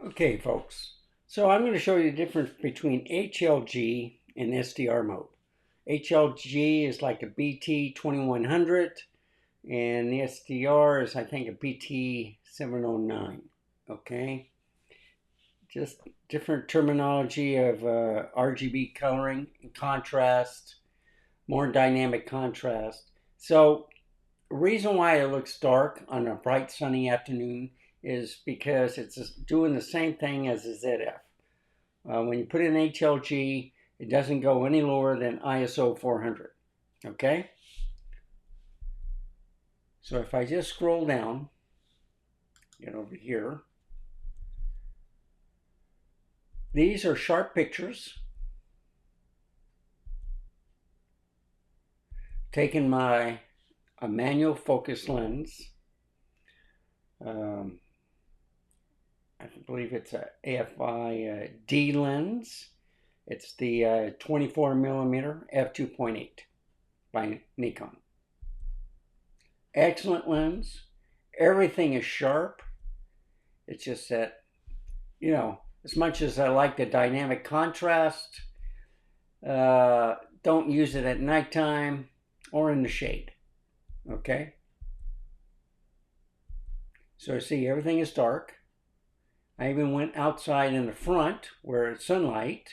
Okay, folks. So I'm going to show you the difference between HLG and SDR mode. HLG is like a BT 2100 and the SDR is I think a BT 709. Okay, just different terminology of RGB coloring and contrast, more dynamic contrast. So the reason why it looks dark on a bright sunny afternoon is because it's doing the same thing as a ZF. When you put in HLG, it doesn't go any lower than ISO 400. Okay? So if I just scroll down, get over here, these are sharp pictures taken by a manual focus lens. I believe it's a AFI D lens. It's the 24 millimeter f2.8 by Nikon. Excellent lens. Everything is sharp. It's just that, you know, as much as I like the dynamic contrast, don't use it at nighttime or in the shade. Okay? So see, everything is dark. I even went outside in the front where it's sunlight.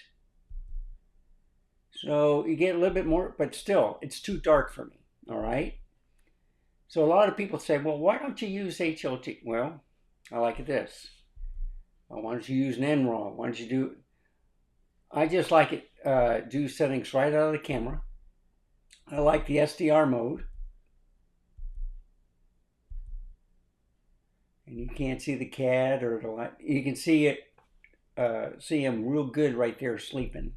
So you get a little bit more, but still, it's too dark for me. All right? So a lot of people say, well, why don't you use HLG? Well, I like it this. Why don't you use an NRAW? Why don't you do... I just like it, do settings right out of the camera. I like the SDR mode. And you can't see the cat or the light. You can see it, see him real good right there sleeping.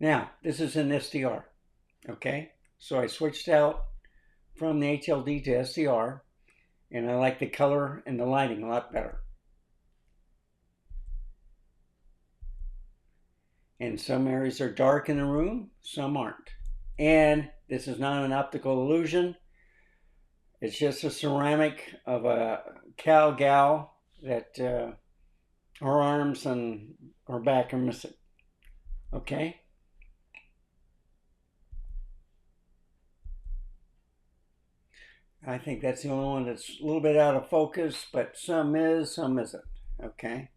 Now, this is an SDR, okay? So I switched out from the HLD to SDR, and I like the color and the lighting a lot better. And some areas are dark in the room, some aren't. And this is not an optical illusion. It's just a ceramic of a gal that her arms and her back are missing. Okay? I think that's the only one that's a little bit out of focus, but some is, some isn't. Okay?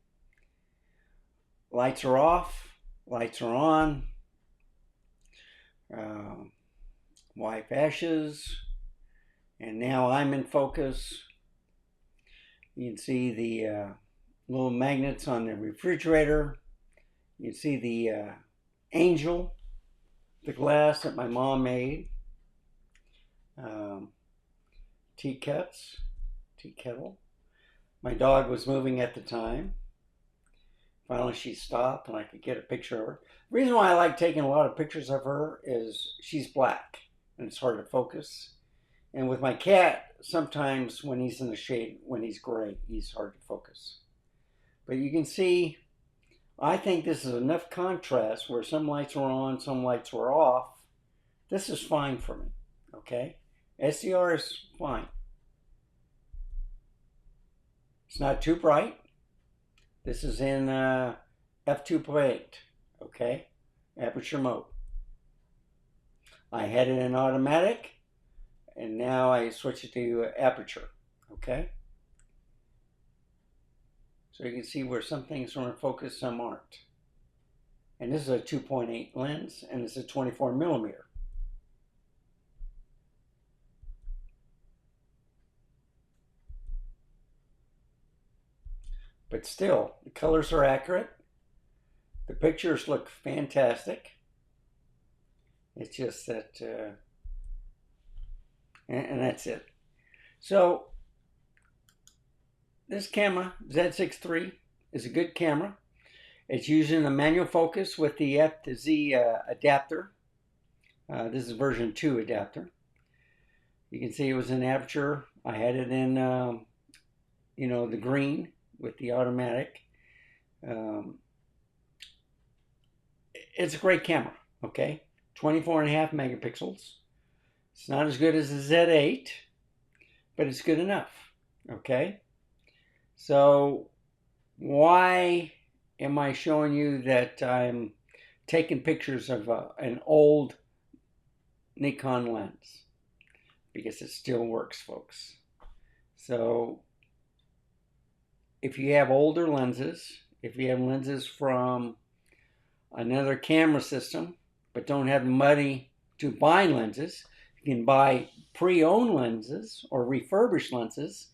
Lights are off, lights are on. Wife ashes. And now I'm in focus. You can see the little magnets on the refrigerator. You can see the angel, the glass that my mom made. Teacups, tea kettle. My dog was moving at the time. Finally she stopped and I could get a picture of her. The reason why I like taking a lot of pictures of her is she's black and it's hard to focus. And with my cat, sometimes when he's in the shade, when he's gray, he's hard to focus. But you can see, I think this is enough contrast where some lights were on, some lights were off. This is fine for me, okay? SDR is fine. It's not too bright. This is in f2.8, okay? Aperture mode. I had it in automatic. And now I switch it to aperture, okay? So you can see where some things are in focus, some aren't. And this is a 2.8 lens, and it's a 24 millimeter. But still, the colors are accurate. The pictures look fantastic. It's just that... and that's it. So this camera, Z6III, is a good camera. It's using a manual focus with the F to Z adapter. This is version 2 adapter. You can see it was in aperture. I had it in, you know, the green with the automatic. It's a great camera, okay? 24.5 megapixels. It's not as good as the Z8, but it's good enough, okay? So why am I showing you that I'm taking pictures of an old Nikon lens? Because it still works, folks. So if you have older lenses, if you have lenses from another camera system, but don't have the money to buy lenses, you can buy pre-owned lenses or refurbished lenses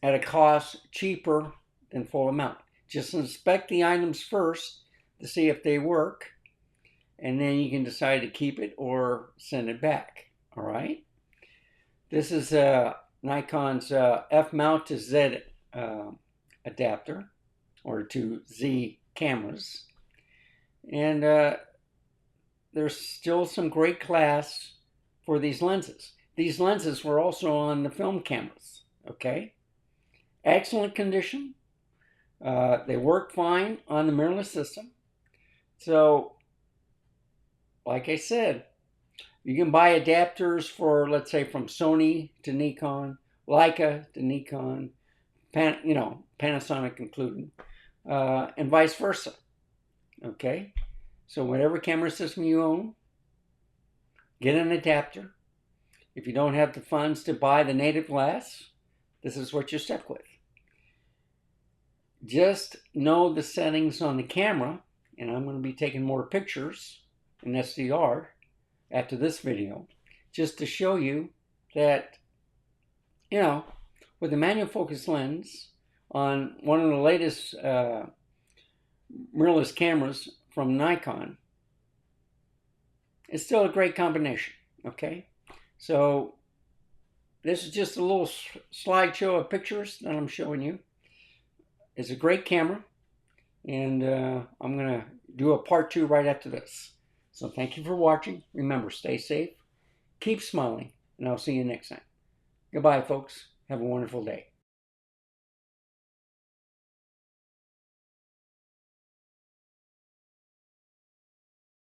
at a cost cheaper than full amount. Just inspect the items first to see if they work, and then you can decide to keep it or send it back. All right. This is Nikon's F mount to Z adapter, or to Z cameras. And there's still some great class for these lenses. These lenses were also on the film cameras, okay? Excellent condition. They work fine on the mirrorless system. So, like I said, you can buy adapters for, let's say, from Sony to Nikon, Leica to Nikon, Panasonic included, and vice versa. Okay, so whatever camera system you own, get an adapter. If you don't have the funds to buy the native glass, this is what you're stuck with. Just know the settings on the camera, and I'm going to be taking more pictures in SDR after this video, just to show you that, with the manual focus lens on one of the latest mirrorless cameras from Nikon, it's still a great combination, okay? So this is just a little slideshow of pictures that I'm showing you. It's a great camera, and I'm going to do a part 2 right after this. So thank you for watching. Remember, stay safe, keep smiling, and I'll see you next time. Goodbye, folks. Have a wonderful day.